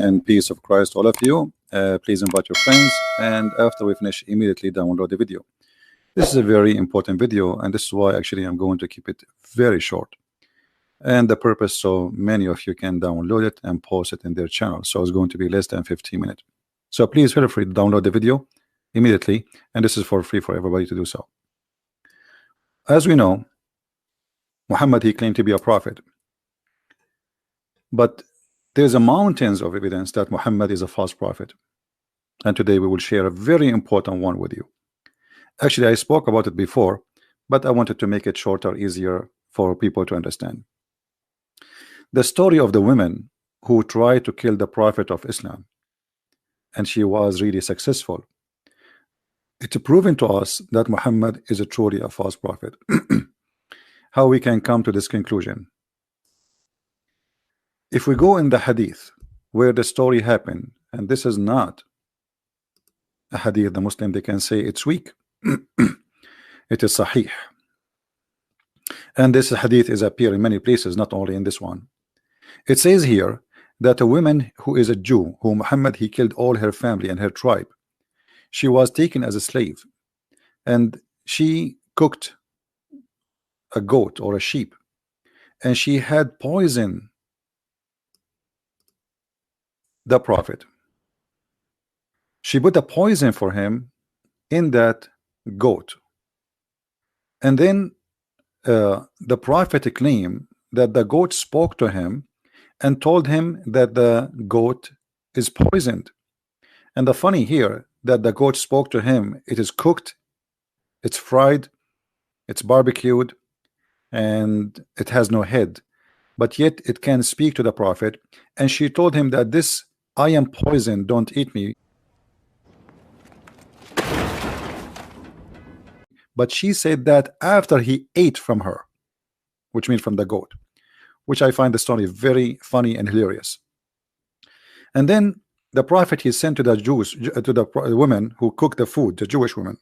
and peace of Christ all of you. Please invite your friends, and after we finish, immediately download the video. This is a very important video, and this is why actually I'm going to keep it very short, and the purpose so many of you can download it and post it in their channel. So it's going to be less than 15 minutes. So please feel free to download the video immediately, and this is for free for everybody to do so. As we know, Muhammad, he claimed to be a prophet, but there's a mountains of evidence that Muhammad is a false prophet, and today we will share a very important one with you. Actually, I spoke about it before, but I wanted to make it shorter, easier for people to understand. The story of the woman who tried to kill the prophet of Islam, and she was really successful. It's proven to us that Muhammad is truly a false prophet. How we can come to this conclusion? If we go in the hadith where the story happened, and this is not a hadith, the Muslim, they can say it's weak. It is sahih, and this hadith is appear in many places, not only in this one. It says here that a woman who is a Jew, who Muhammad he killed all her family and her tribe, she was taken as a slave, and she cooked a goat or a sheep, and she had poisoned the prophet. She put a poison for him in that goat, and then the prophet claimed that the goat spoke to him and told him that the goat is poisoned. And the funny here, that the goat spoke to him, it is cooked, it's fried, it's barbecued, and it has no head, but yet it can speak to the prophet. And she told him that this, I am poisoned, don't eat me. But she said that after he ate from her, which means from the goat, which I find the story very funny and hilarious. And then the prophet he sent to the Jews, to the woman who cooked the food, the Jewish woman.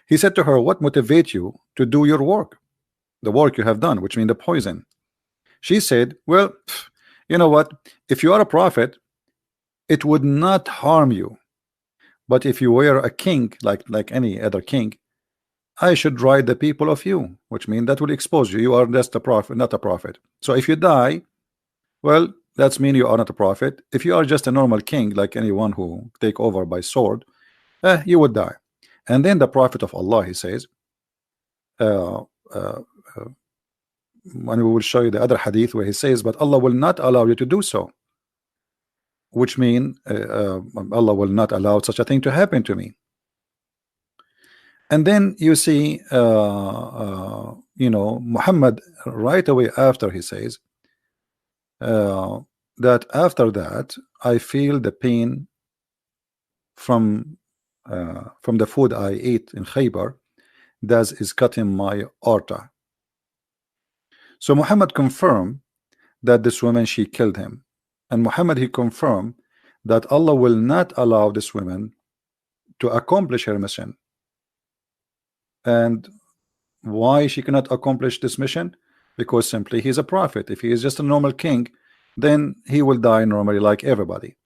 He said to her, what motivates you to do your work, the work you have done, which means the poison? She said, well, you know what, if you are a prophet, it would not harm you, but if you were a king, like any other king, I should ride the people of you, which means that will expose you. You are just a prophet, not a prophet. So if you die, well, that's mean you are not a prophet. If you are just a normal king, like anyone who take over by sword, you would die. And then the prophet of Allah, he says, when we will show you the other hadith where he says, but Allah will not allow you to do so, which means Allah will not allow such a thing to happen to me. And then you see, you know, Muhammad right away after he says that after that I feel the pain from the food I ate in Khaybar, that is cutting my aorta. So Muhammad confirmed that this woman, she killed him, and Muhammad he confirmed that Allah will not allow this woman to accomplish her mission. And why she cannot accomplish this mission? Because simply he's a prophet. If he is just a normal king, then he will die normally like everybody.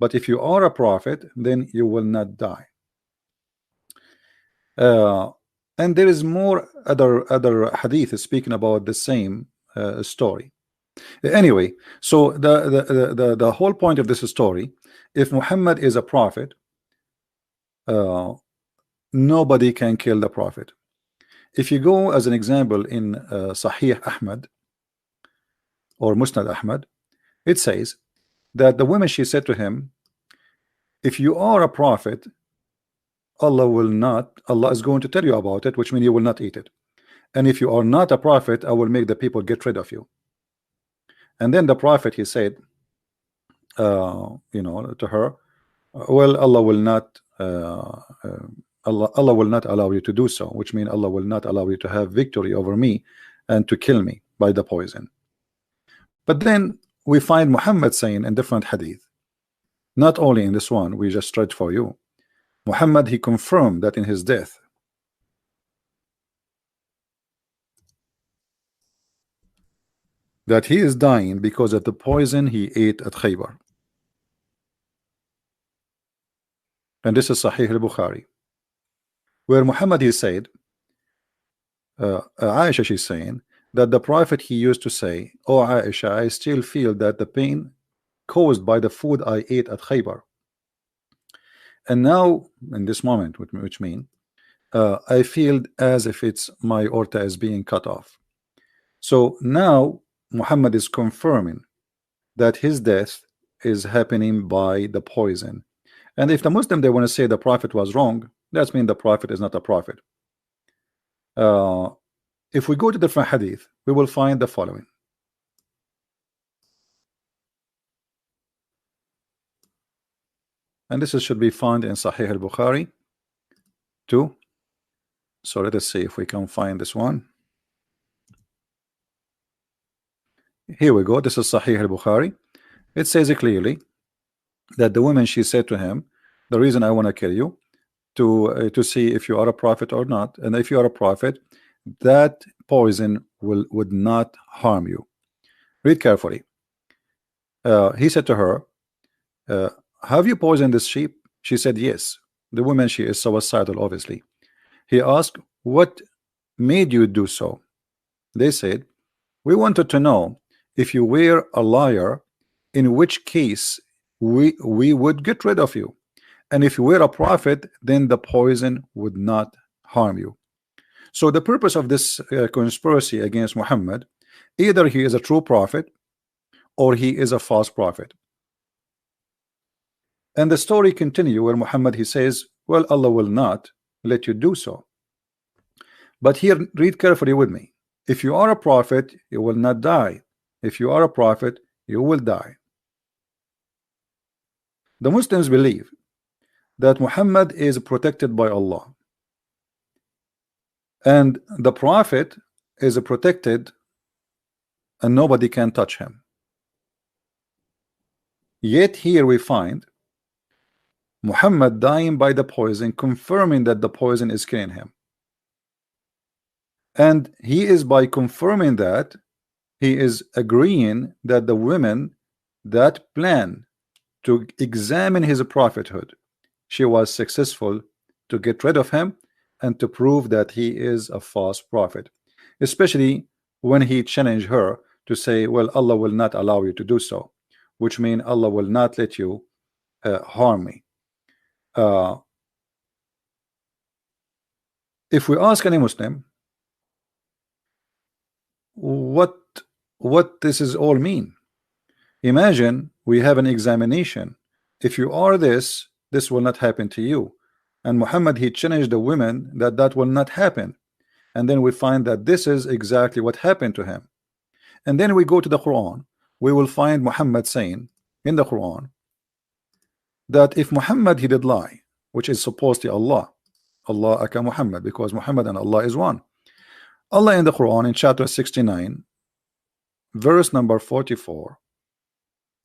But if you are a prophet, then you will not die. And there is more other hadith speaking about the same story. Anyway, so the whole point of this story, if Muhammad is a prophet, nobody can kill the prophet. If you go as an example in Sahih Ahmad or Musnad Ahmad, it says that the woman, she said to him, if you are a prophet, Allah is going to tell you about it, which means you will not eat it. And if you are not a prophet, I will make the people get rid of you. And then the prophet, he said, you know, to her, well, Allah will not Allah will not allow you to do so, which means Allah will not allow you to have victory over me and to kill me by the poison. But then we find Muhammad saying in different hadith, not only in this one we just read for you, Muhammad he confirmed that in his death, that he is dying because of the poison he ate at Khaybar. and this is Sahih al-Bukhari, where Muhammad he said, Aisha she's saying that the Prophet he used to say, "Oh Aisha, I still feel that the pain caused by the food I ate at Khaybar, and now in this moment," which mean I feel as if it's my aorta is being cut off. So now Muhammad is confirming that his death is happening by the poison. And if the Muslim they want to say the Prophet was wrong, that means the Prophet is not a prophet. If we go to different hadith, we will find the following. And this should be found in Sahih al-Bukhari too. So let us see if we can find this one. Here we go. This is Sahih al-Bukhari. It says it clearly that the woman she said to him, the reason I want to kill you to see if you are a prophet or not, and if you are a prophet, that poison would not harm you. Read carefully. He said to her, have you poisoned this sheep? She said yes. The woman she is suicidal obviously. He asked, what made you do so? They said, we wanted to know if you were a liar, in which case we would get rid of you, and if you were a prophet, then the poison would not harm you. So the purpose of this conspiracy against Muhammad, either he is a true prophet or he is a false prophet. And the story continue where Muhammad he says, well, Allah will not let you do so. But here, read carefully with me. If you are a prophet, you will not die. If you are a prophet, you will die. The Muslims believe that Muhammad is protected by Allah, and the prophet is protected and nobody can touch him. Yet here we find Muhammad dying by the poison, confirming that the poison is killing him. And he is, by confirming that, he is agreeing that the women that plan to examine his prophethood, she was successful to get rid of him and to prove that he is a false prophet, especially when he challenged her to say, well, Allah will not allow you to do so, which means Allah will not let you harm me. If we ask any Muslim what this is all mean, imagine we have an examination. If you are this will not happen to you, and Muhammad he challenged the women that will not happen, and then we find that this is exactly what happened to him. And then we go to the Quran, we will find Muhammad saying in the Quran that if Muhammad he did lie, which is supposed to Allah aka Muhammad, because Muhammad and Allah is one. Allah in the Quran in chapter 69 verse number 44,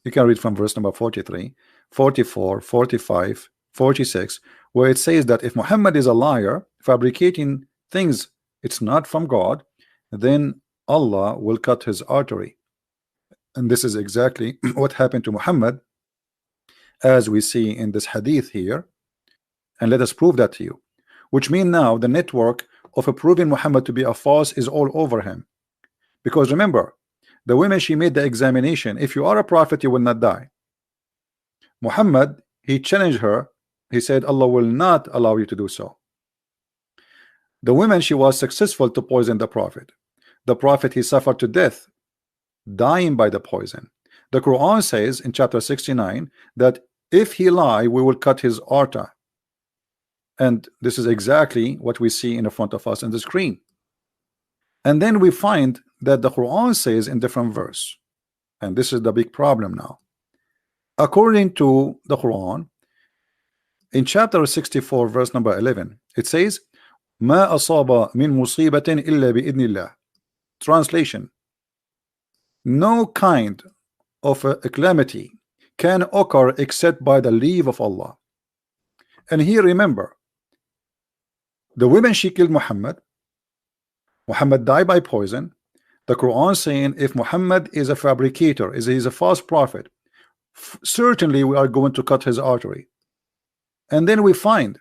you can read from verse number 43, 44, 45, 46, where it says that if Muhammad is a liar, fabricating things it's not from God, then Allah will cut his artery. And this is exactly what happened to Muhammad, as we see in this hadith here, and let us prove that to you. Which means now the network of proving Muhammad to be a false is all over him, because remember, the women she made the examination, if you are a prophet you will not die. Muhammad he challenged her, he said Allah will not allow you to do so. The woman she was successful to poison the prophet. The prophet he suffered to death, dying by the poison. The Quran says in chapter 69 that if he lie we will cut his aorta. And this is exactly what we see in the front of us in the screen. And then we find that the Quran says in different verse, and this is the big problem now. According to the Quran, in chapter 64 verse number 11, it says, ما أصاب من مصيبة إلا بإذن الله. Translation: no kind of a calamity can occur except by the leave of Allah. And here remember, the women she killed Muhammad died by poison. The Quran saying if Muhammad is a fabricator, is a false prophet, certainly we are going to cut his artery. And then we find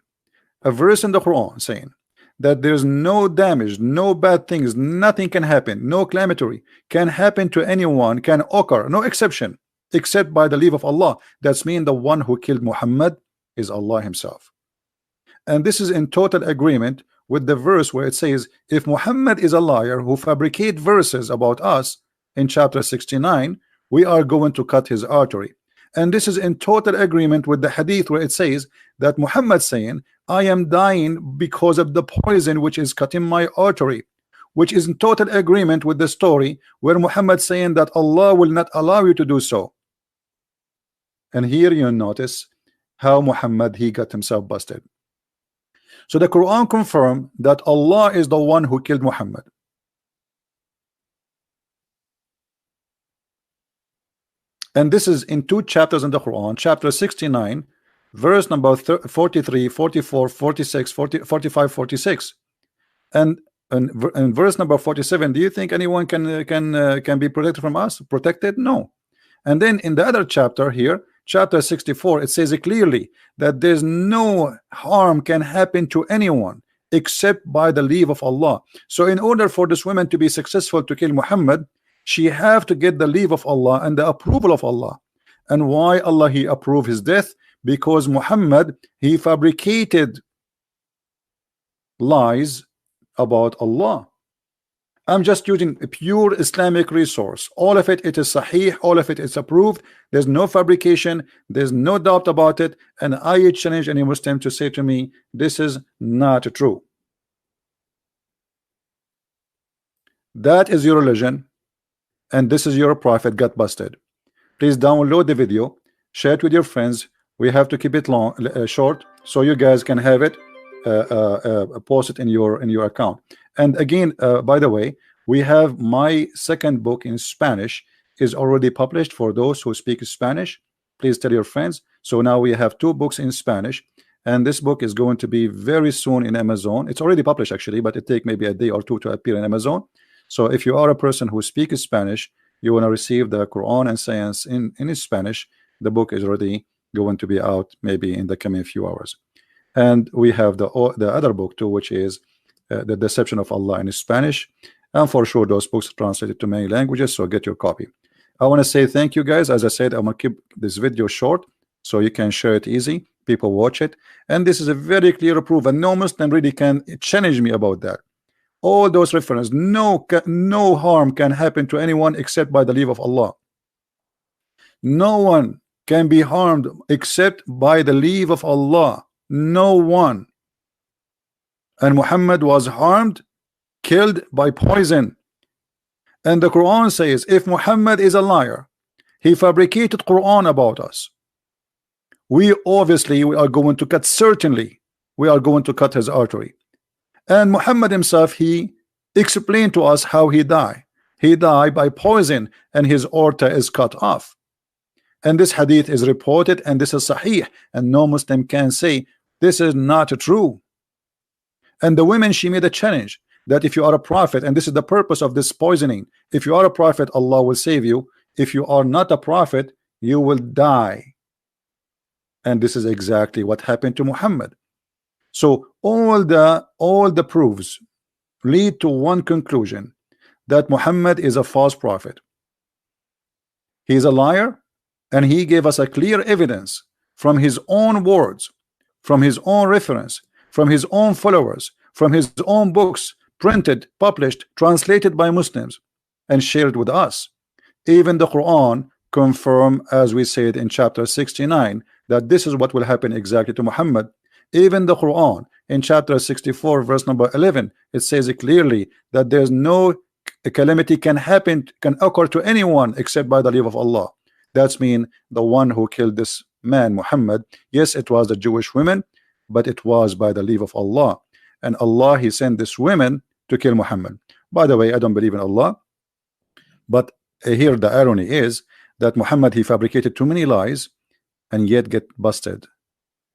a verse in the Quran saying that there's no damage, no bad things, nothing can happen, no calamity can happen to anyone, can occur, no exception, except by the leave of Allah. That's mean the one who killed Muhammad is Allah himself. And this is in total agreement with the verse where it says, if Muhammad is a liar who fabricate verses about us, in chapter 69, we are going to cut his artery. And this is in total agreement with the hadith where it says that Muhammad saying, I am dying because of the poison which is cutting my artery, which is in total agreement with the story where Muhammad saying that Allah will not allow you to do so. And here you notice how Muhammad, he got himself busted. So the Quran confirmed that Allah is the one who killed Muhammad. And this is in two chapters in the Quran, chapter 69, verse number 43, 44, 46, 45, 46. And in verse number 47, do you think anyone can be protected from us? Protected? No. And then in the other chapter here, chapter 64, it says clearly that there's no harm can happen to anyone except by the leave of Allah. So in order for this woman to be successful to kill Muhammad, she have to get the leave of Allah and the approval of Allah. And why Allah he approved his death? Because Muhammad he fabricated lies about Allah. I'm just using a pure Islamic resource. All of it is sahih, all of it is approved. There's no fabrication, there's no doubt about it. And I challenge any Muslim to say to me, this is not true. That is your religion, and this is your prophet got busted. Please download the video, share it with your friends. We have to keep it long, short, so you guys can have it, post it in your account. And again, by the way, we have my second book in Spanish is already published for those who speak Spanish. Please tell your friends. So now we have two books in Spanish, and this book is going to be very soon in Amazon. It's already published actually, but it take maybe a day or two to appear in Amazon. So if you are a person who speaks Spanish, you want to receive the Quran and Science in Spanish, the book is already going to be out maybe in the coming few hours. And we have the other book too, which is The Deception of Allah in Spanish. And for sure, those books are translated to many languages, so get your copy. I want to say thank you guys. As I said, I'm going to keep this video short so you can share it easy. People watch it. And this is a very clear proof, and no Muslim really can challenge me about that. All those references, no harm can happen to anyone except by the leave of Allah. No one can be harmed except by the leave of Allah. No one. And Muhammad was harmed, killed by poison. And the Quran says if Muhammad is a liar, he fabricated Quran about us, we are going to cut, certainly we are going to cut his artery. And Muhammad himself, he explained to us how he died. He died by poison and his aorta is cut off. And this hadith is reported, and this is sahih, and no Muslim can say this is not true. And the women, she made a challenge that if you are a prophet, and this is the purpose of this poisoning, if you are a prophet, Allah will save you. If you are not a prophet, you will die. And this is exactly what happened to Muhammad. So all the proofs lead to one conclusion, that Muhammad is a false prophet. He is a liar, and he gave us a clear evidence from his own words, from his own reference, from his own followers, from his own books, printed, published, translated by Muslims, and shared with us. Even the Quran confirmed, as we said in chapter 69, that this is what will happen exactly to Muhammad. Even the Quran in chapter 64 verse number 11, it says it clearly that there's no calamity can occur to anyone except by the leave of Allah. That's mean the one who killed this man Muhammad, yes, it was the Jewish women, but it was by the leave of Allah. And Allah, he sent this women to kill Muhammad. By the way, I don't believe in Allah, but here the irony is that Muhammad, he fabricated too many lies and yet get busted.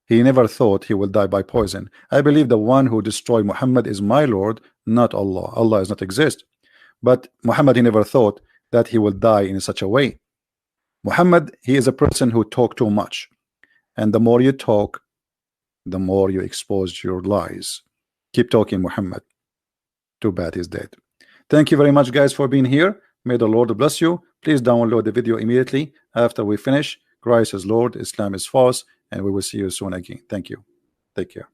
He never thought he will die by poison. I believe the one who destroyed Muhammad is my Lord, not Allah. Allah does not exist. But Muhammad, he never thought that he will die in such a way. Muhammad, he is a person who talk too much. And the more you talk, the more you expose your lies. Keep talking, Muhammad. Too bad he's dead. Thank you very much, guys, for being here. May the Lord bless you. Please download the video immediately after we finish. Christ is Lord, Islam is false, and we will see you soon again. Thank you. Take care.